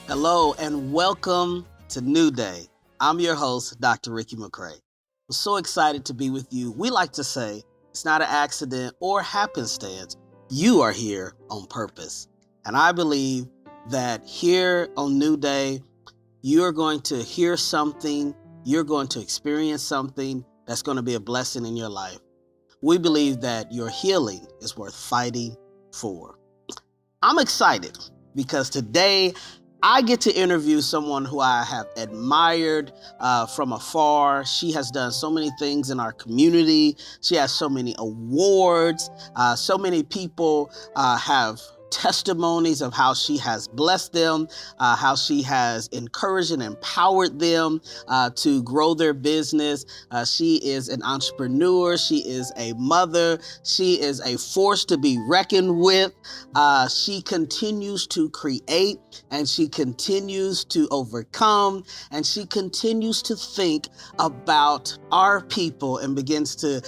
Hello and welcome to New Day. I'm your host, Dr. Rickey McCray. I'm so excited to be with you. We like to say it's not an accident or happenstance. You are here on purpose. And I believe that here on New Day, you're going to hear something, you're going to experience something that's going to be a blessing in your life. We believe that your healing is worth fighting for. I'm excited because today I get to interview someone who I have admired from afar. She has done so many things in our community. She has so many awards. So many people have testimonies of how she has blessed them, how she has encouraged and empowered them to grow their business. She is an entrepreneur. She is a mother. She is a force to be reckoned with. She continues to create and she continues to overcome and she continues to think about our people and begins to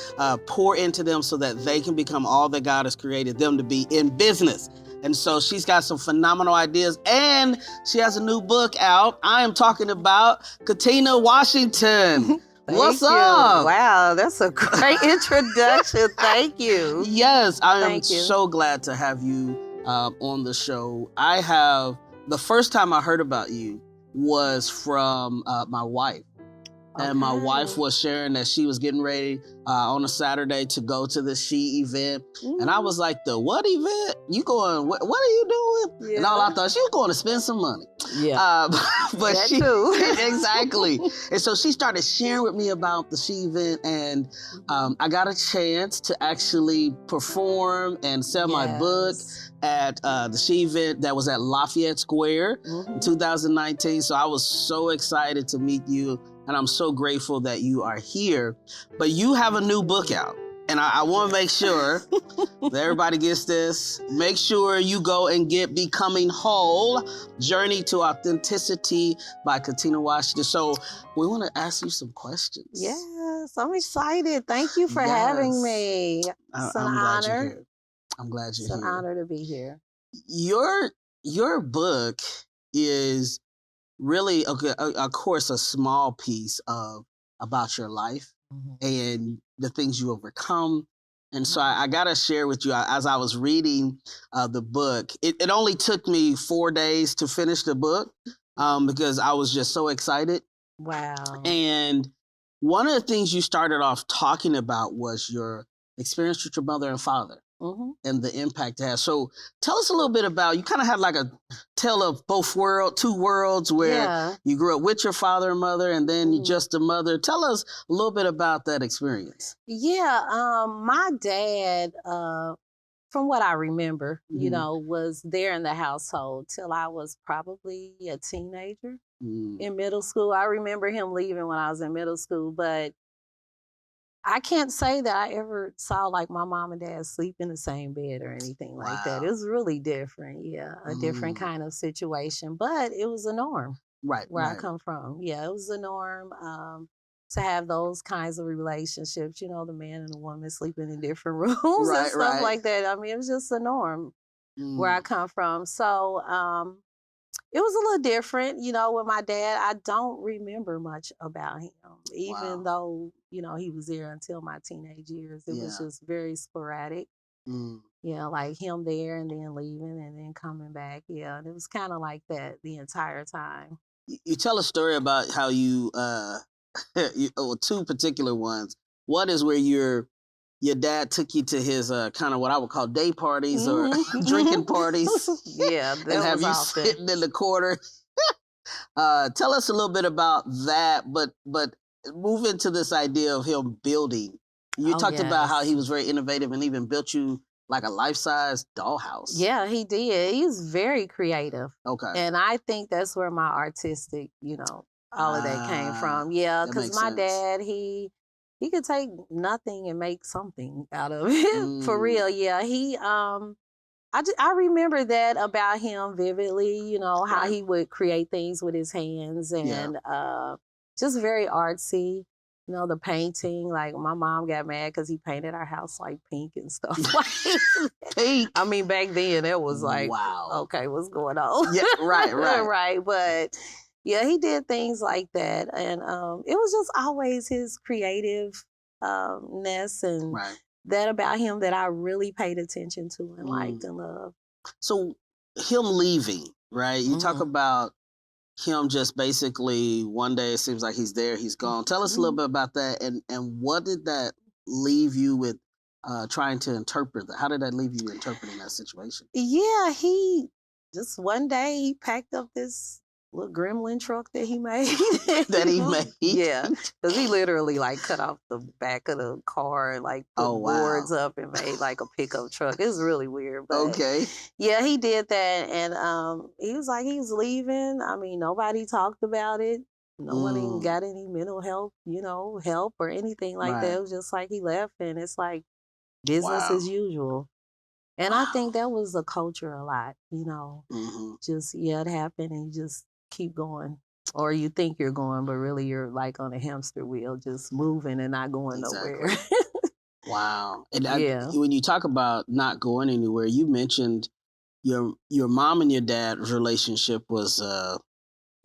pour into them so that they can become all that God has created them to be in business. And so she's got some phenomenal ideas and she has a new book out. I am talking about Katina Washington. What's up? Wow, that's a great introduction. Thank you. Yes, I am so glad to have you on the show. The first time I heard about you was from my wife. And my wife was sharing that she was getting ready on a Saturday to go to the She event. And I was like, the what event? You going, what are you doing? Yeah. And all I thought, she was going to spend some money. Yeah. But that too. Exactly. And so she started sharing with me about the She event. And I got a chance to actually perform and sell my book at the She event that was at Lafayette Square in 2019. So I was so excited to meet you. And I'm so grateful that you are here. But you have a new book out. And I want to make sure that everybody gets this. Make sure you go and get Becoming Whole, Journey to Authenticity by Katina Washington. So we want to ask you some questions. Yes, I'm excited. Thank you for having me. It's an honor. I'm glad you're here. It's an honor to be here. Your book is really, of course, a small piece about your life and the things you overcome. And so I got to share with you, as I was reading the book, it only took me 4 days to finish the book because I was just so excited. Wow. And one of the things you started off talking about was your experience with your mother and father. And the impact it has. So tell us a little bit about, you kind of had like a tale of two worlds where you grew up with your father and mother and then you just a mother. Tell us a little bit about that experience. Yeah, my dad, from what I remember, was there in the household till I was probably a teenager in middle school. I remember him leaving when I was in middle school, but I can't say that I ever saw like my mom and dad sleep in the same bed or anything like that. It was really different. Yeah, a different kind of situation, but it was a norm. Where I come from. Yeah, it was a norm to have those kinds of relationships, the man and the woman sleeping in different rooms and stuff like that. I mean, it was just a norm where I come from. So it was a little different, with my dad. I don't remember much about him, even though, he was there until my teenage years. It was just very sporadic. Like him there and then leaving and then coming back. Yeah, and it was kind of like that the entire time. You tell a story about how you, two particular ones. One is where your dad took you to his kind of what I would call day parties or drinking parties. Yeah, that and have was you often. sitting in the corner. Tell us a little bit about that, but move into this idea of him building. You talked about how he was very innovative and even built you like a life-size dollhouse. Yeah, he did. He's very creative. Okay. And I think that's where my artistic, all of that came from. Yeah, because my dad, he could take nothing and make something out of it. For real. Yeah, I remember that about him vividly, how he would create things with his hands and just very artsy. You know, the painting, like my mom got mad because he painted our house like pink and stuff. Pink? I mean, back then it was like, wow. Okay, what's going on? Yeah, right. Right. But yeah, he did things like that. And it was just always his creative ness and that about him that I really paid attention to and liked and loved. So him leaving, right? You talk about him just basically one day it seems like he's there, he's gone. Tell us a little bit about that and what did that leave you with trying to interpret that? How did that leave you interpreting that situation? Yeah, he just one day he packed up this little gremlin truck that he made. That he made? Yeah, because he literally like cut off the back of the car and like put boards up and made like a pickup truck. It was really weird. But yeah, he did that and he was like he was leaving. I mean, nobody talked about it. No one even got any mental health, help or anything like that. It was just like he left and it's like business as usual. And I think that was the culture a lot, just, it happened and you just keep going. Or you think you're going, but really you're like on a hamster wheel, just moving and not going nowhere. Wow. And when you talk about not going anywhere, you mentioned your mom and your dad's relationship was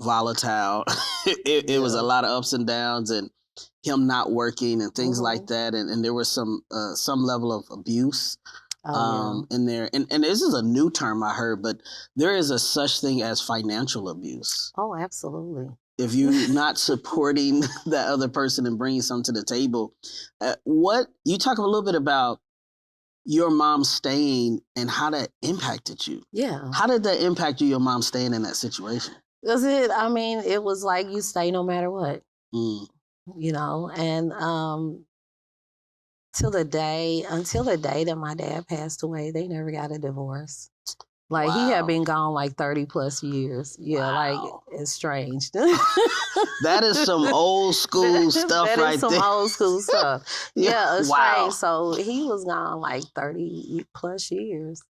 volatile. It was a lot of ups and downs and him not working and things like that. And there was some level of abuse in there. And this is a new term I heard, but there is a such thing as financial abuse. Oh, absolutely. If you're not supporting that other person and bringing something to the table, you talk a little bit about your mom staying and how that impacted you. Yeah. How did that impact you, your mom staying in that situation? It was like you stay no matter what, and until the day that my dad passed away, they never got a divorce. Like he had been gone like 30 plus years. Yeah, like it's strange. That is some old school stuff right there. That is some old school stuff. Yeah, it's strange. So he was gone like 30 plus years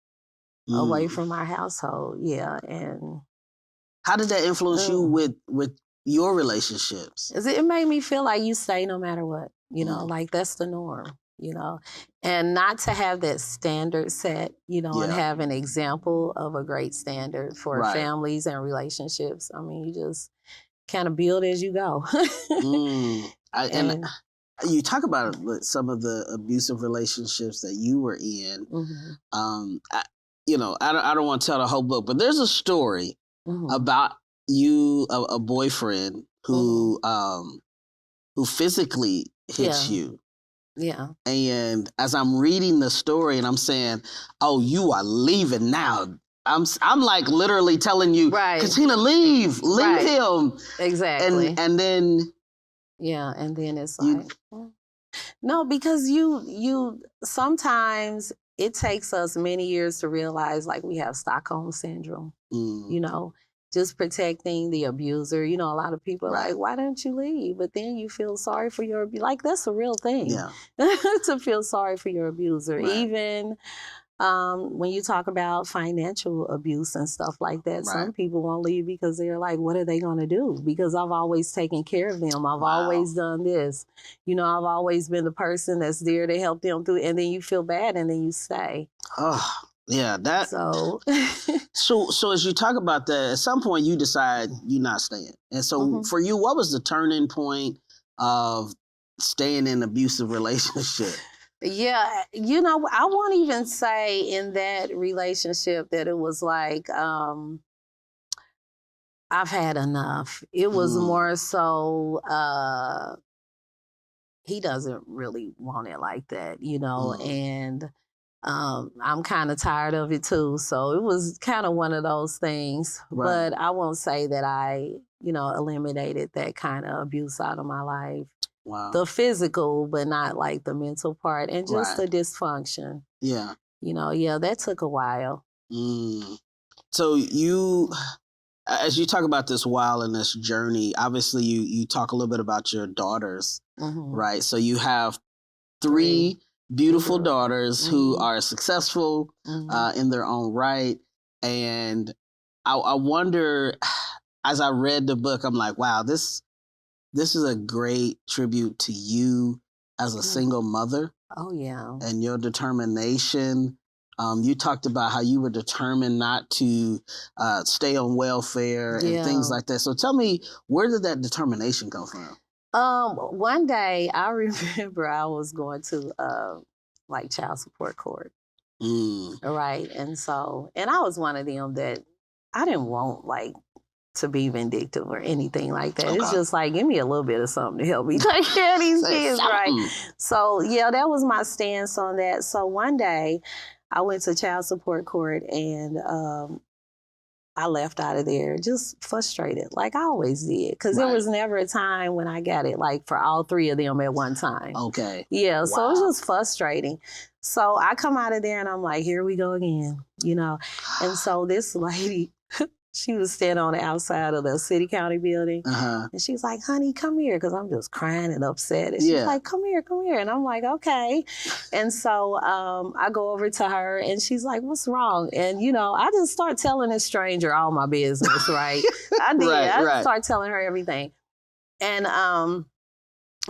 away from our household. Yeah, and how did that influence you with your relationships? It made me feel like you stay no matter what. Like that's the norm. And not to have that standard set, and have an example of a great standard for families and relationships. I mean, you just kind of build as you go. And you talk about some of the abusive relationships that you were in. I don't want to tell the whole book, but there's a story about you, a boyfriend who physically hits you. Yeah. And as I'm reading the story and I'm saying, "Oh, you are leaving now." I'm like literally telling you, "Katina, leave him." Exactly. And then and then it's like no, because you sometimes it takes us many years to realize like we have Stockholm syndrome. Just protecting the abuser. A lot of people are like, why don't you leave? But then you feel sorry for your, like, that's a real thing. To feel sorry for your abuser. Even when you talk about financial abuse and stuff like that, some people won't leave because they're like, what are they going to do? Because I've always taken care of them. I've always done this. I've always been the person that's there to help them through. And then you feel bad and then you stay. Oh. Yeah, that. So, so as you talk about that, at some point you decide you're not staying. And so for you, what was the turning point of staying in an abusive relationship? Yeah, I won't even say in that relationship that it was like, I've had enough. It was more so, he doesn't really want it like that, and I'm kind of tired of it too. So it was kind of one of those things. But I won't say that I, eliminated that kind of abuse out of my life. Wow. The physical, but not like the mental part and just the dysfunction. Yeah. That took a while. So you, as you talk about this while in this journey, obviously you talk a little bit about your daughters, right? So you have three beautiful daughters who are successful in their own right. And I wonder, as I read the book, I'm like, wow, this this is a great tribute to you as a single mother. Oh, yeah. And your determination. You talked about how you were determined not to stay on welfare and things like that. So tell me, where did that determination come from? One day I remember I was going to like child support court. Right. And I was one of them that I didn't want like to be vindictive or anything like that. Okay. It's just like, give me a little bit of something to help me take care of these kids, right? So yeah, that was my stance on that. So one day I went to child support court and I left out of there just frustrated, like I always did. Because there was never a time when I got it like for all three of them at one time. Okay. Yeah, wow. So it was just frustrating. So I come out of there and I'm like, here we go again, you know? And so this lady, she was standing on the outside of the city county building. And she's like, honey, come here. Because I'm just crying and upset. And she's like, come here, come here. And I'm like, okay. And so I go over to her and she's like, what's wrong? And, you know, I just start telling this stranger all my business, right? I did. I start telling her everything. And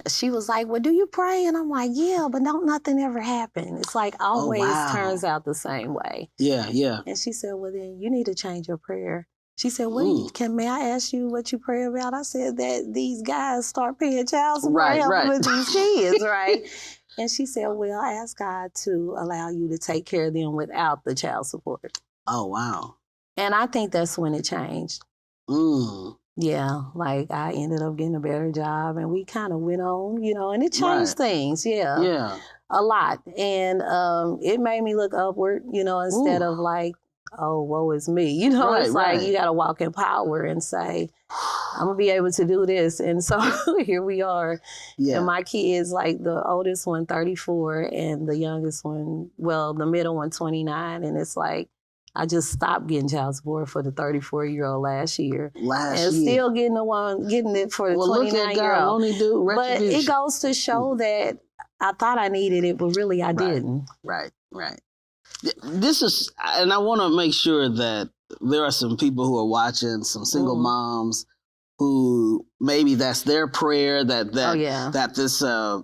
she was like, well, do you pray? And I'm like, yeah, but don't nothing ever happen. It's like always turns out the same way. Yeah, yeah. And she said, well, then you need to change your prayer. She said, well, may I ask you what you pray about? I said that these guys start paying child support help with these kids, right? And she said, well, I ask God to allow you to take care of them without the child support. Oh, wow. And I think that's when it changed. Yeah, like I ended up getting a better job and we kind of went on, you know, and it changed things, a lot. And it made me look upward, you know, instead of like, oh, woe is me. You know, it's like you got to walk in power and say, I'm going to be able to do this. And so here we are. Yeah. And my kids, like the oldest one, 34, and the youngest one, well, the middle one, 29. And it's like, I just stopped getting child support for the 34-year-old last year. Still getting it for the 29-year-old. But it goes to show that I thought I needed it, but really I didn't. Right. This is, and I want to make sure that there are some people who are watching, some single moms who maybe that's their prayer that this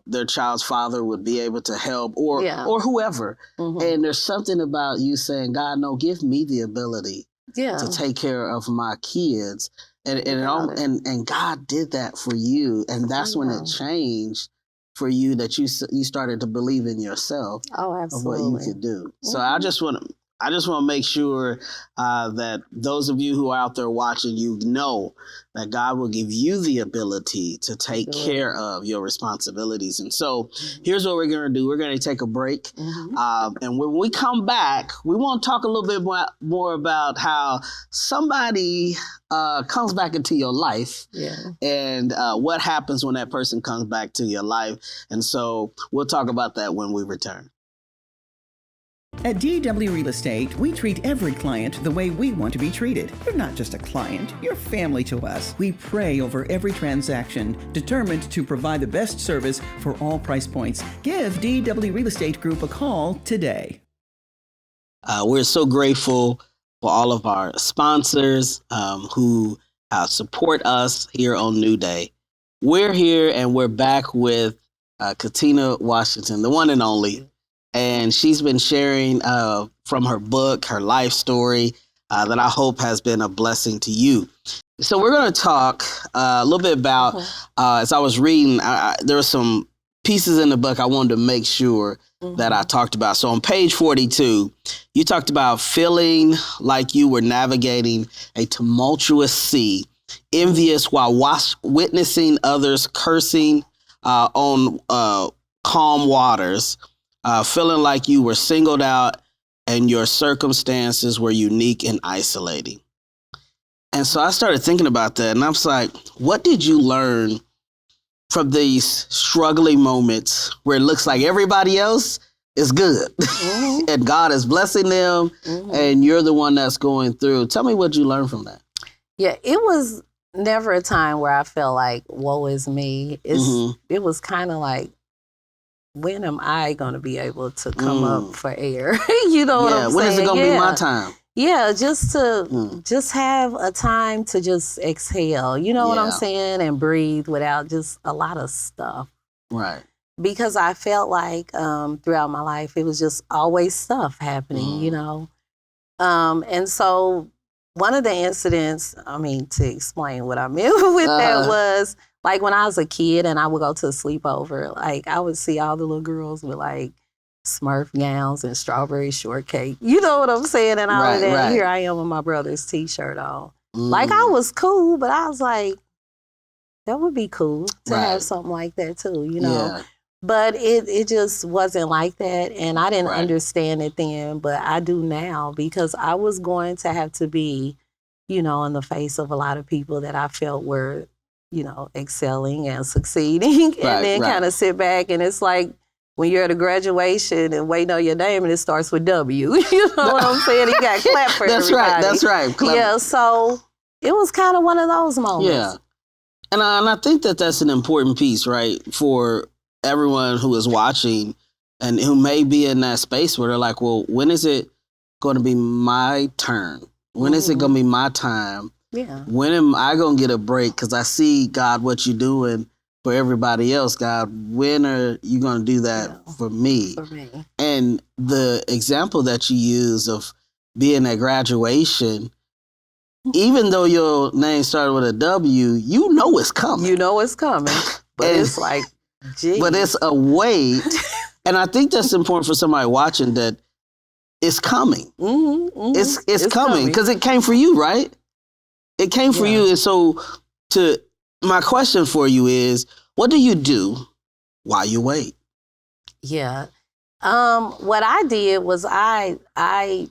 their child's father would be able to help or whoever. And there's something about you saying, God, no, give me the ability to take care of my kids. And God did that for you. And that's when it changed for you, that you started to believe in yourself of what you could do. So I just want to make sure that those of you who are out there watching, you know that God will give you the ability to take care of your responsibilities. And so here's what we're going to do. We're going to take a break. And when we come back, we want to talk a little bit more about how somebody comes back into your life and what happens when that person comes back to your life. And so we'll talk about that when we return. At DW Real Estate, we treat every client the way we want to be treated. You're not just a client, you're family to us. We pray over every transaction, determined to provide the best service for all price points. Give DW Real Estate Group a call today. We're so grateful for all of our sponsors who support us here on New Day. We're here and we're back with Katina Washington, the one and only. And she's been sharing from her book, her life story, that I hope has been a blessing to you. So we're going to talk a little bit about, as I was reading, there were some pieces in the book I wanted to make sure that I talked about. So on page 42, you talked about feeling like you were navigating a tumultuous sea, envious while witnessing others cursing on calm waters. Feeling like you were singled out and your circumstances were unique and isolating. And so I started thinking about that, and I was like, what did you learn from these struggling moments where it looks like everybody else is good and God is blessing them and you're the one that's going through? Tell me what you learned from that. Yeah, it was never a time where I felt like, woe is me. It was kind of like, when am I going to be able to come up for air? You know what I'm saying? When is it going to be my time? Yeah, just to just have a time to just exhale. You know what I'm saying? And breathe without just a lot of stuff. Right. Because I felt like throughout my life, it was just always stuff happening, you know? And so one of the incidents, to explain what I meant with that was, like, when I was a kid and I would go to a sleepover, like, I would see all the little girls with, like, Smurf gowns and strawberry shortcake. You know what I'm saying? And all of that. Right. Here I am with my brother's T-shirt on. Like, I was cool, but I was like, that would be cool to have something like that too, you know? Yeah. But it just wasn't like that. And I didn't understand it then, but I do now, because I was going to have to be, you know, in the face of a lot of people that I felt were, you know, excelling and succeeding. And then kind of sit back, and it's like, when you're at a graduation and waiting on your name and it starts with W, you know what I'm saying? You got to clap for everybody. That's right. Clap. Yeah, so it was kind of one of those moments. Yeah. And I think that that's an important piece, right, for everyone who is watching and who may be in that space where they're like, well, when is it going to be my turn? When is it going to be my time? Yeah. When am I going to get a break? Because I see, God, what you're doing for everybody else, God. When are you going to do that for me? For me. And the example that you use of being at graduation, even though your name started with a W, you know it's coming. You know it's coming. But it's like, geez. But it's a wait. And I think that's important for somebody watching, that it's coming. It's coming because it came for you, right? It came for you. And so my question for you is, what do you do while you wait? Yeah. What I did was I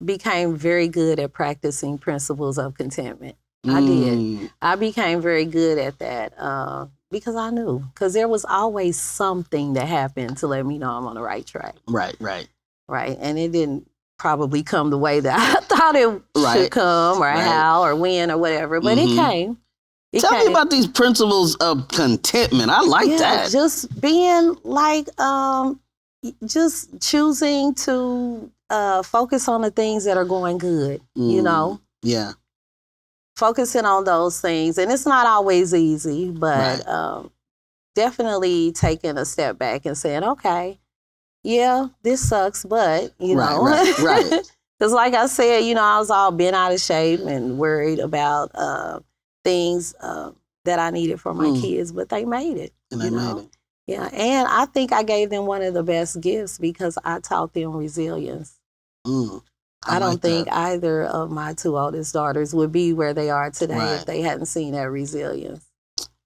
became very good at practicing principles of contentment. I did. I became very good at that because I knew. Because there was always something that happened to let me know I'm on the right track. Right. And it didn't probably come the way that I thought it should come, or how, or when, or whatever. But it came. Tell me about these principles of contentment. I like that. Just being like, just choosing to focus on the things that are going good, you know? Yeah. Focusing on those things. And it's not always easy, but definitely taking a step back and saying, okay, yeah, this sucks, but, you know. Right. Because like I said, you know, I was all bent out of shape and worried about things that I needed for my kids, but they made it. And they made it. Yeah, and I think I gave them one of the best gifts because I taught them resilience. I don't think either of my two oldest daughters would be where they are today if they hadn't seen that resilience.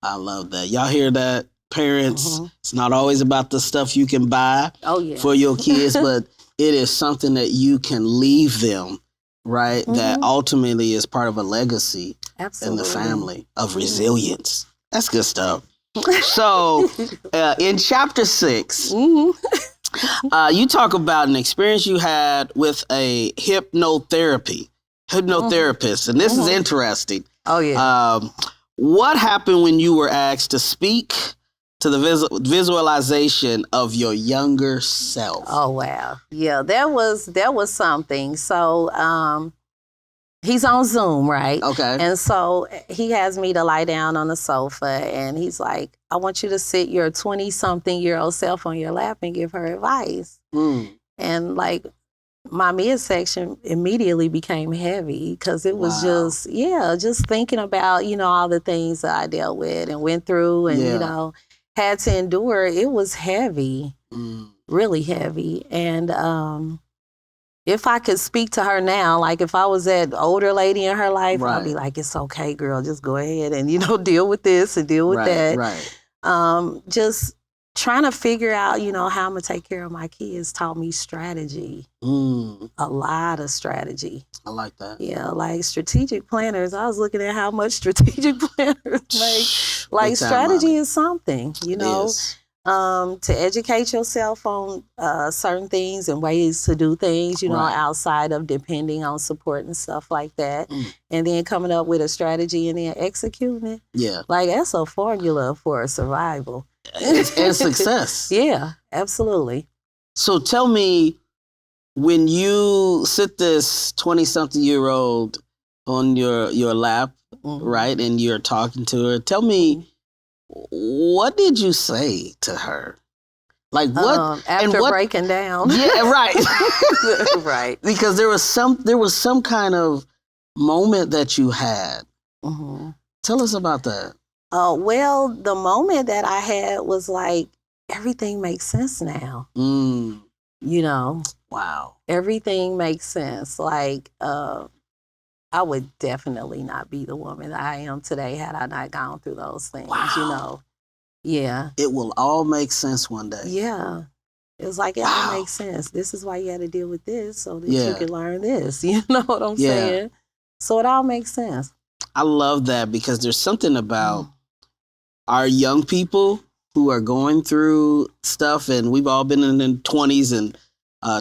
I love that. Y'all hear that, parents? It's not always about the stuff you can buy for your kids, but it is something that you can leave them, right? That ultimately is part of a legacy in the family of resilience. That's good stuff. So in chapter 6, you talk about an experience you had with a hypnotherapist, and this is interesting. Oh, yeah. What happened when you were asked to speak to the visualization of your younger self? Oh, wow. Yeah, that was something. So he's on Zoom, right? Okay. And so he has me to lie down on the sofa, and he's like, I want you to sit your 20-something-year-old self on your lap and give her advice. And like, my midsection immediately became heavy because it was just thinking about, you know, all the things that I dealt with and went through and, you know, had to endure. It was heavy, really heavy. And if I could speak to her now, like if I was that older lady in her life, I'd be like, it's okay, girl, just go ahead and, you know, deal with this and deal with that. Just trying to figure out, you know, how I'm going to take care of my kids taught me strategy. A lot of strategy. I like that. Yeah, like strategic planners. I was looking at how much strategic planners make. Like strategy is something, you know. To educate yourself on certain things and ways to do things, you know, outside of depending on support and stuff like that. And then coming up with a strategy and then executing it. Yeah. Like, that's a formula for survival. And success. Yeah, absolutely. So tell me, when you sit this 20-something-year-old on your lap, right, and you're talking to her, tell me, what did you say to her? Like what? After breaking down. Yeah, right. Right. Because there was some kind of moment that you had. Tell us about that. Well, the moment that I had was like, everything makes sense now. You know. Wow. Everything makes sense. Like, I would definitely not be the woman that I am today had I not gone through those things, you know. Yeah. It will all make sense one day. Yeah. It was like, it all makes sense. This is why you had to deal with this so that you can learn this. You know what I'm saying? So it all makes sense. I love that because there's something about our young people who are going through stuff, and we've all been in the 20s and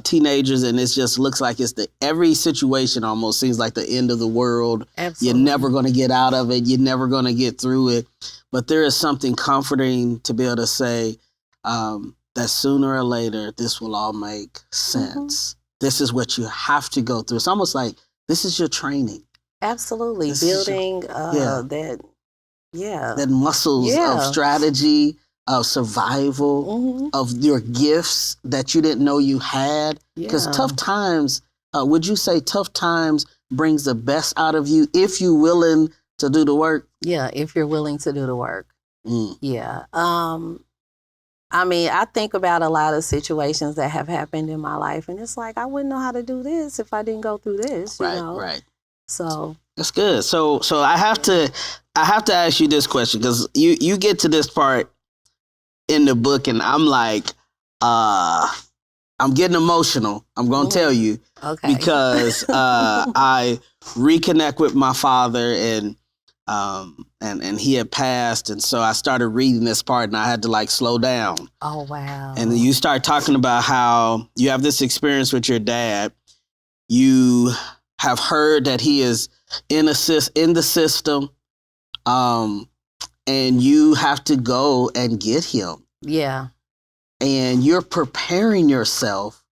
teenagers, and it just looks like every situation almost seems like the end of the world. Absolutely. You're never going to get out of it. You're never going to get through it. But there is something comforting to be able to say that sooner or later, this will all make sense. This is what you have to go through. It's almost like this is your training. Absolutely. Building that muscles of strategy, of survival, of your gifts that you didn't know you had. Because tough times, would you say tough times brings the best out of you if you're willing to do the work? Yeah, if you're willing to do the work. Yeah. I mean, I think about a lot of situations that have happened in my life, and it's like, I wouldn't know how to do this if I didn't go through this, you know? Right. So that's good. So I have to ask you this question, because you get to this part in the book, and I'm like, I'm getting emotional. I'm gonna tell you, because I reconnect with my father, and he had passed, and so I started reading this part, and I had to like slow down. Oh wow! And you start talking about how you have this experience with your dad. You have heard that he is in the system, and you have to go and get him. Yeah. And you're preparing yourself,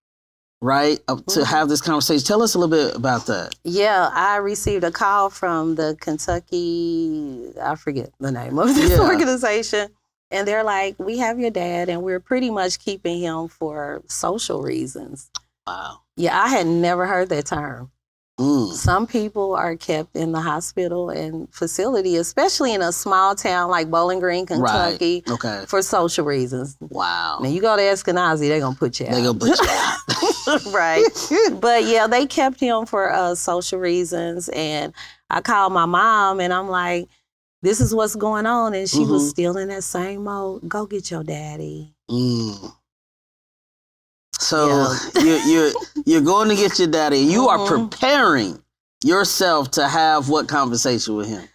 right, to have this conversation. Tell us a little bit about that. Yeah, I received a call from the Kentucky, I forget the name of this organization. And they're like, we have your dad, and we're pretty much keeping him for social reasons. Wow. Yeah, I had never heard that term. Some people are kept in the hospital and facility, especially in a small town like Bowling Green, Kentucky, for social reasons. Wow. Now, you go to Eskenazi, they're going to put you out. They're going to put you out. Right. But yeah, they kept him for social reasons. And I called my mom, and I'm like, this is what's going on. And she was still in that same mode. Go get your daddy. So you're going to get your daddy. You are preparing yourself to have what conversation with him?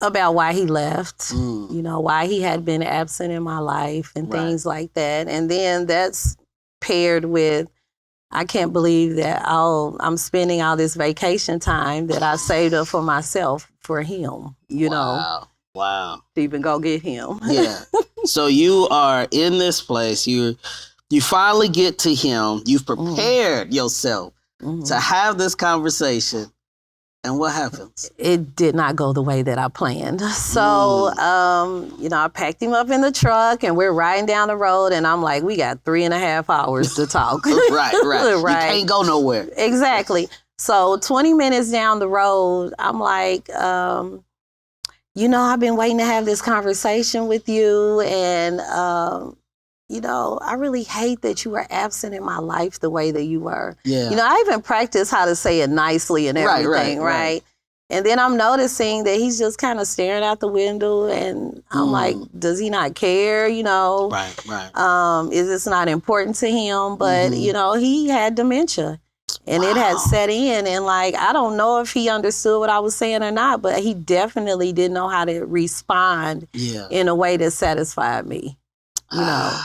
About why he left, you know, why he had been absent in my life and things like that. And then that's paired with, I can't believe that I'm spending all this vacation time that I saved up for myself for him, you know. Wow. To even go get him. Yeah. So you are in this place. You finally get to him. You've prepared yourself to have this conversation. And what happens? It did not go the way that I planned. So, you know, I packed him up in the truck, and we're riding down the road, and I'm like, we got 3.5 hours to talk. Right. You can't go nowhere. Exactly. So 20 minutes down the road, I'm like, you know, I've been waiting to have this conversation with you, and you know, I really hate that you were absent in my life the way that you were. Yeah. You know, I even practiced how to say it nicely and everything, right? And then I'm noticing that he's just kind of staring out the window, and I'm like, does he not care, you know? Right. Is this not important to him? But, you know, he had dementia, and it had set in, and like, I don't know if he understood what I was saying or not, but he definitely didn't know how to respond in a way that satisfied me. You know.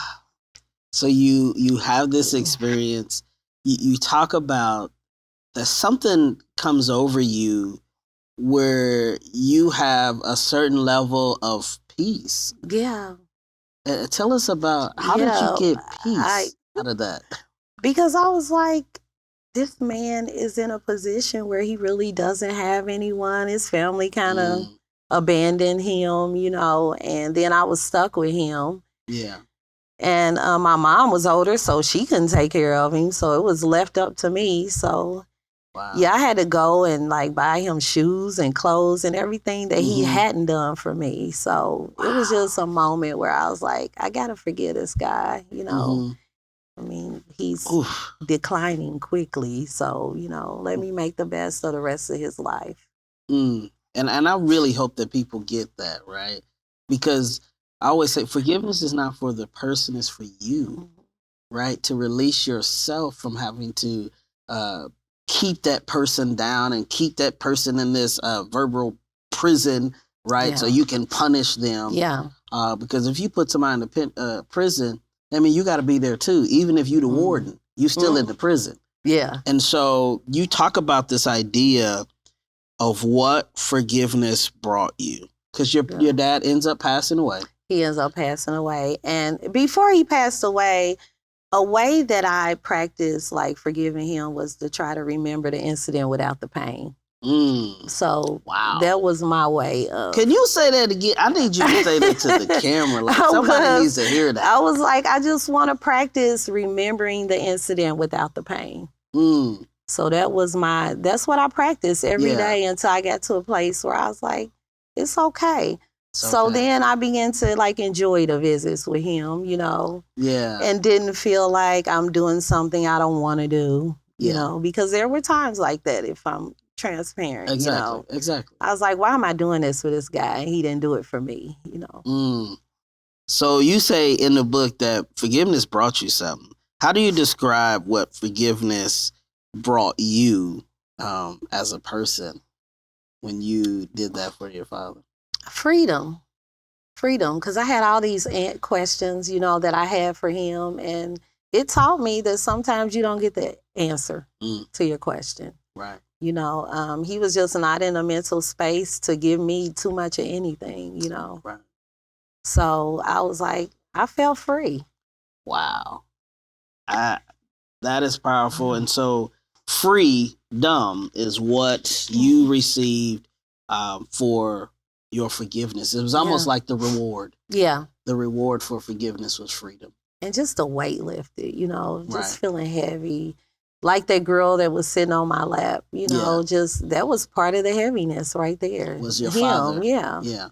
So you have this experience. You talk about that something comes over you where you have a certain level of peace. Yeah. Tell us about how did you get peace out of that? Because I was like, this man is in a position where he really doesn't have anyone. His family kind of abandoned him, you know, and then I was stuck with him. Yeah. And my mom was older, so she couldn't take care of him. So it was left up to me. So, yeah, I had to go and like buy him shoes and clothes and everything that he hadn't done for me. So it was just a moment where I was like, I got to forgive this guy, you know. I mean, he's declining quickly. So, you know, let me make the best of the rest of his life. And I really hope that people get that, right? Because I always say forgiveness is not for the person, it's for you, right? To release yourself from having to keep that person down and keep that person in this verbal prison, right? Yeah. So you can punish them. Yeah. Because if you put somebody in the prison, I mean, you got to be there too. Even if you the warden, you still in the prison. Yeah. And so you talk about this idea of what forgiveness brought you. Because your dad ends up passing away. He ends up passing away. And before he passed away, a way that I practiced like forgiving him was to try to remember the incident without the pain. So that was my way of... Can you say that again? I need you to say that to the camera. Like somebody needs to hear that. I was like, I just want to practice remembering the incident without the pain. So that's what I practiced every day until I got to a place where I was like, it's okay. So then I began to like enjoy the visits with him, you know. Yeah. And didn't feel like I'm doing something I don't want to do, you know, because there were times like that if I'm transparent, you know. Exactly. I was like, why am I doing this for this guy? And he didn't do it for me, you know. So you say in the book that forgiveness brought you something. How do you describe what forgiveness brought you as a person when you did that for your father? Freedom, because I had all these questions, you know, that I had for him, and it taught me that sometimes you don't get the answer to your question. Right. You know, he was just not in a mental space to give me too much of anything, you know. Right. So I was like, I felt free. Wow. That is powerful. And so freedom is what you received for your forgiveness. It was almost like the reward. Yeah. The reward for forgiveness was freedom. And just the weight lifted, you know, just feeling heavy. Like that girl that was sitting on my lap, you know, just that was part of the heaviness right there. Was your father? Yeah. Yeah.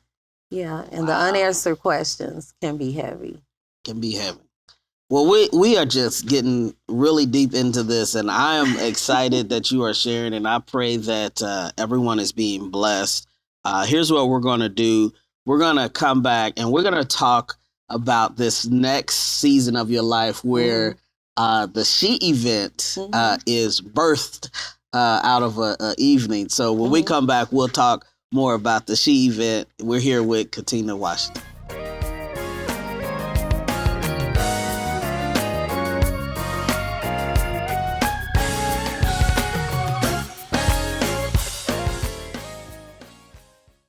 Yeah. And the unanswered questions can be heavy. Can be heavy. Well, we are just getting really deep into this, and I am excited that you are sharing, and I pray that everyone is being blessed. Here's what we're going to do. We're going to come back, and we're going to talk about this next season of your life where the She event is birthed out of an evening. So when we come back, we'll talk more about the She event. We're here with Katina Washington.